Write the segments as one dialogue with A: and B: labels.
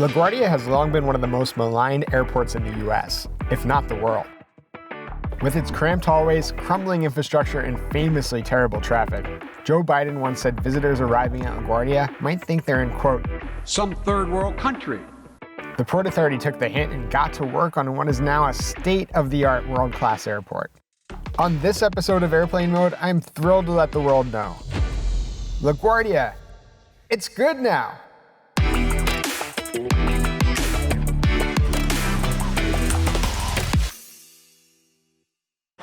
A: LaGuardia has long been one of the most maligned airports in the US, if not the world. With its cramped hallways, crumbling infrastructure, and famously terrible traffic, Joe Biden once said visitors arriving at LaGuardia might think they're in, quote,
B: some third world country.
A: The Port Authority took the hint and got to work on what is now a state-of-the-art world-class airport. On this episode of Airplane Mode, I'm thrilled to let the world know. LaGuardia, it's good now!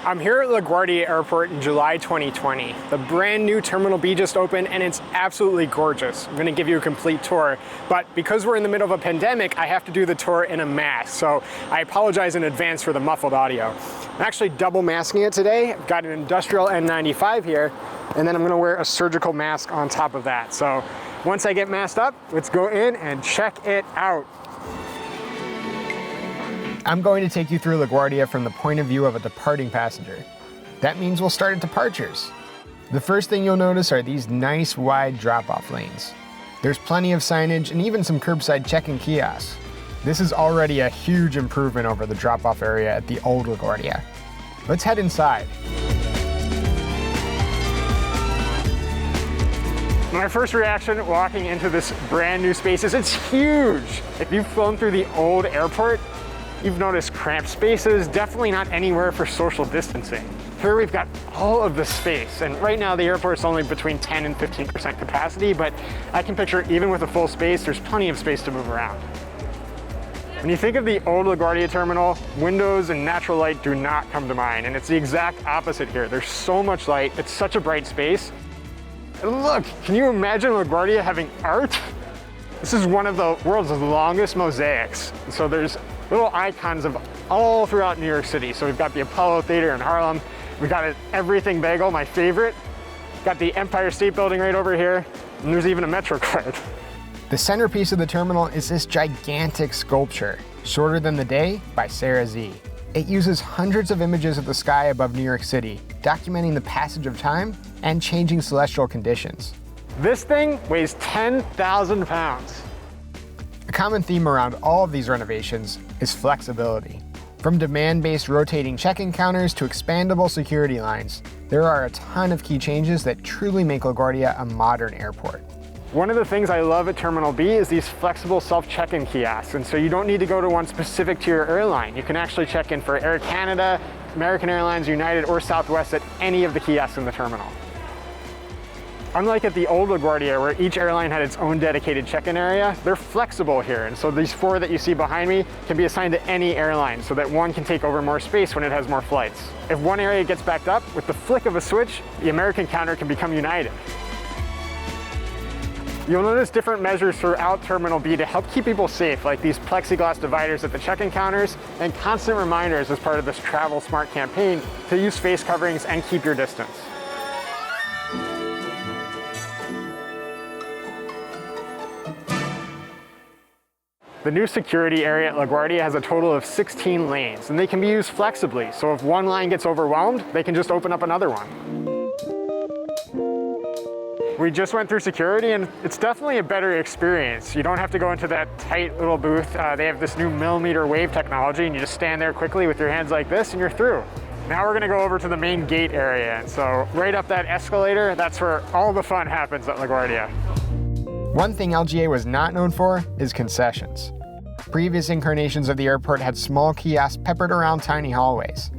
A: I'm here at LaGuardia Airport in July 2020. The brand new Terminal B just opened and it's absolutely gorgeous. I'm gonna give you a complete tour, but because we're in the middle of a pandemic, I have to do the tour in a mask, so I apologize in advance for the muffled audio. I'm actually double masking it today. I've got an industrial N95 here, and then I'm gonna wear a surgical mask on top of that. So once I get masked up, let's go in and check it out. I'm going to take you through LaGuardia from the point of view of a departing passenger. That means we'll start at departures. The first thing you'll notice are these nice wide drop-off lanes. There's plenty of signage and even some curbside check-in kiosks. This is already a huge improvement over the drop-off area at the old LaGuardia. Let's head inside. My first reaction walking into this brand new space is it's huge. If you've flown through the old airport, you've noticed cramped spaces, definitely not anywhere for social distancing. Here we've got all of the space, and right now the airport's only between 10 and 15% capacity, but I can picture even with a full space, there's plenty of space to move around. When you think of the old LaGuardia terminal, windows and natural light do not come to mind, and it's the exact opposite here. There's so much light, it's such a bright space. And look, can you imagine LaGuardia having art? This is one of the world's longest mosaics. So there's little icons of all throughout New York City. So we've got the Apollo Theater in Harlem. We've got an Everything Bagel, my favorite. Got the Empire State Building right over here. And there's even a Metro card. The centerpiece of the terminal is this gigantic sculpture, Shorter Than the Day by Sarah Z. It uses hundreds of images of the sky above New York City, documenting the passage of time and changing celestial conditions. This thing weighs 10,000 pounds. A common theme around all of these renovations is flexibility. From demand-based rotating check-in counters to expandable security lines, there are a ton of key changes that truly make LaGuardia a modern airport. One of the things I love at Terminal B is these flexible self-check-in kiosks, and so you don't need to go to one specific to your airline. You can actually check in for Air Canada, American Airlines, United, or Southwest at any of the kiosks in the terminal. Unlike at the old LaGuardia, where each airline had its own dedicated check-in area, they're flexible here. And so these four that you see behind me can be assigned to any airline so that one can take over more space when it has more flights. If one area gets backed up, with the flick of a switch, the American counter can become United. You'll notice different measures throughout Terminal B to help keep people safe, like these plexiglass dividers at the check-in counters and constant reminders as part of this Travel Smart campaign to use face coverings and keep your distance. The new security area at LaGuardia has a total of 16 lanes, and they can be used flexibly. So if one line gets overwhelmed, they can just open up another one. We just went through security, and it's definitely a better experience. You don't have to go into that tight little booth. They have this new millimeter wave technology, and you just stand there quickly with your hands like this, and you're through. Now we're gonna go over to the main gate area. And so right up that escalator, that's where all the fun happens at LaGuardia. One thing LGA was not known for is concessions. Previous incarnations of the airport had small kiosks peppered around tiny hallways.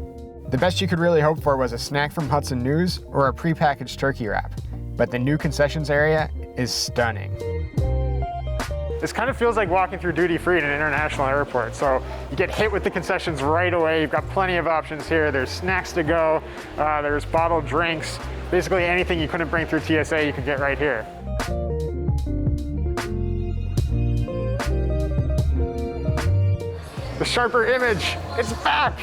A: The best you could really hope for was a snack from Hudson News or a prepackaged turkey wrap. But the new concessions area is stunning. This kind of feels like walking through duty-free at an international airport. So you get hit with the concessions right away. You've got plenty of options here. There's snacks to go, there's bottled drinks. Basically anything you couldn't bring through TSA, you can get right here. The sharper image, it's back!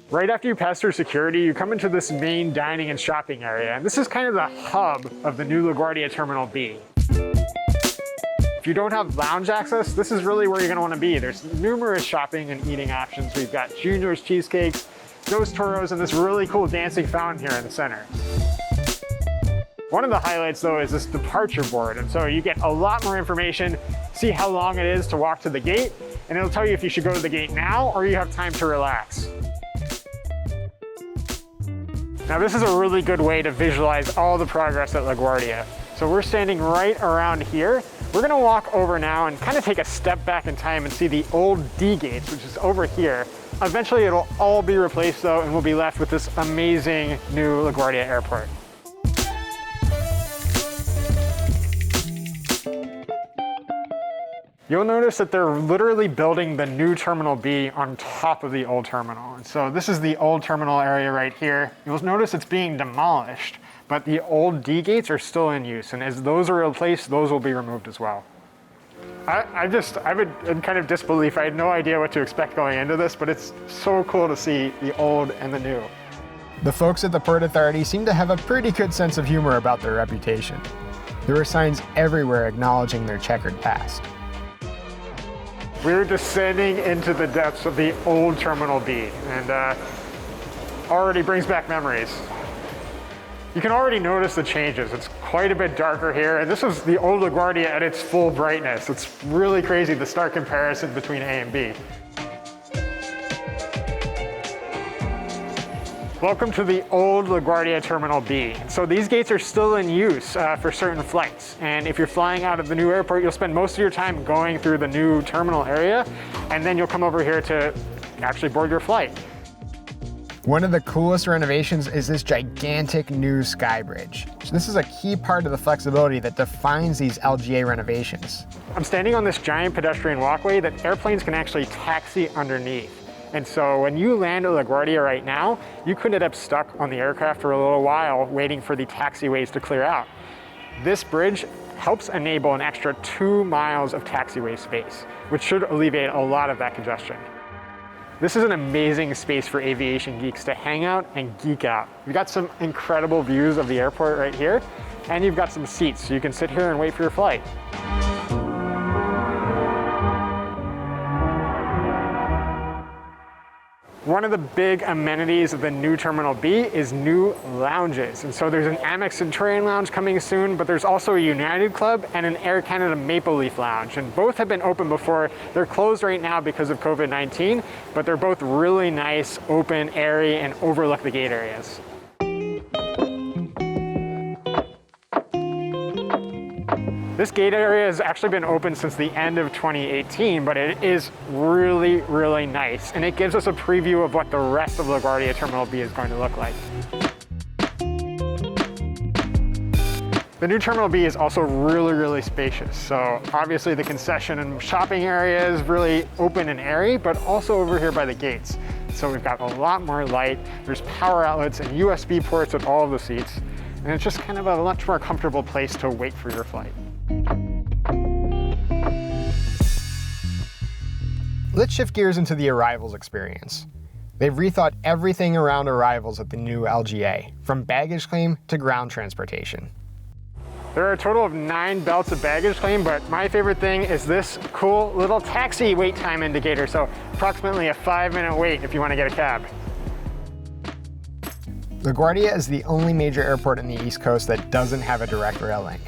A: Right after you pass through security, you come into this main dining and shopping area, and this is kind of the hub of the new LaGuardia Terminal B. If you don't have lounge access, this is really where you're gonna wanna be. There's numerous shopping and eating options. We've got Junior's cheesecakes, Dos Toros, and this really cool dancing fountain here in the center. One of the highlights though is this departure board. And so you get a lot more information, see how long it is to walk to the gate, and it'll tell you if you should go to the gate now or you have time to relax. Now this is a really good way to visualize all the progress at LaGuardia. So we're standing right around here. We're gonna walk over now and kind of take a step back in time and see the old D gates, which is over here. Eventually it'll all be replaced though, and we'll be left with this amazing new LaGuardia Airport. You'll notice that they're literally building the new Terminal B on top of the old terminal. And so this is the old terminal area right here. You'll notice it's being demolished, but the old D gates are still in use. And as those are replaced, those will be removed as well. I'm in kind of disbelief. I had no idea what to expect going into this, but it's so cool to see the old and the new.
C: The folks at the Port Authority seem to have a pretty good sense of humor about their reputation. There are signs everywhere acknowledging their checkered past.
A: We're descending into the depths of the old Terminal B, and already brings back memories. You can already notice the changes. It's quite a bit darker here, and this is the old LaGuardia at its full brightness. It's really crazy, the stark comparison between A and B. Welcome to the old LaGuardia Terminal B. So these gates are still in use for certain flights. And if you're flying out of the new airport, you'll spend most of your time going through the new terminal area, and then you'll come over here to actually board your flight.
C: One of the coolest renovations is this gigantic new sky bridge. So this is a key part of the flexibility that defines these LGA renovations.
A: I'm standing on this giant pedestrian walkway that airplanes can actually taxi underneath. And so when you land at LaGuardia right now, you could end up stuck on the aircraft for a little while waiting for the taxiways to clear out. This bridge helps enable an extra 2 miles of taxiway space, which should alleviate a lot of that congestion. This is an amazing space for aviation geeks to hang out and geek out. You've got some incredible views of the airport right here, and you've got some seats so you can sit here and wait for your flight. One of the big amenities of the new Terminal B is new lounges. And so there's an Amex Centurion lounge coming soon, but there's also a United Club and an Air Canada Maple Leaf lounge. And both have been open before. They're closed right now because of COVID-19, but they're both really nice, open, airy, and overlook the gate areas. This gate area has actually been open since the end of 2018, but it is really, really nice. And it gives us a preview of what the rest of LaGuardia Terminal B is going to look like. The new Terminal B is also really, really spacious. So obviously the concession and shopping area is really open and airy, but also over here by the gates. So we've got a lot more light. There's power outlets and USB ports at all of the seats. And it's just kind of a much more comfortable place to wait for your flight.
C: Let's shift gears into the arrivals experience. They've rethought everything around arrivals at the new LGA, from baggage claim to ground transportation.
A: There are a total of 9 belts of baggage claim, but my favorite thing is this cool little taxi wait time indicator. So approximately a 5-minute wait if you want to get a cab.
C: LaGuardia is the only major airport in the East Coast that doesn't have a direct rail link.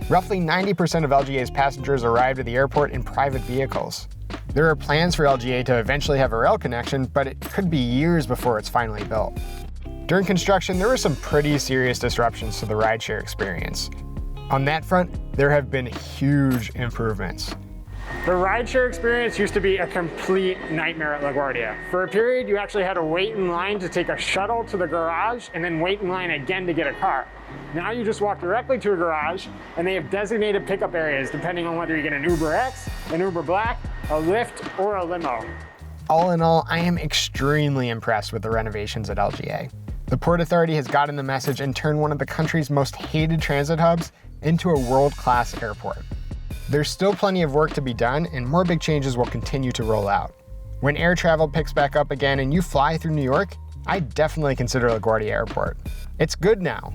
C: Roughly 90% of LGA's passengers arrive at the airport in private vehicles. There are plans for LGA to eventually have a rail connection, but it could be years before it's finally built. During construction, there were some pretty serious disruptions to the rideshare experience. On that front, there have been huge improvements.
A: The rideshare experience used to be a complete nightmare at LaGuardia. For a period, you actually had to wait in line to take a shuttle to the garage and then wait in line again to get a car. Now you just walk directly to a garage, and they have designated pickup areas depending on whether you get an Uber X, an Uber Black, a Lyft, or a limo.
C: All in all, I am extremely impressed with the renovations at LGA. The Port Authority has gotten the message and turned one of the country's most hated transit hubs into a world-class airport. There's still plenty of work to be done, and more big changes will continue to roll out. When air travel picks back up again and you fly through New York, I definitely consider LaGuardia Airport. It's good now,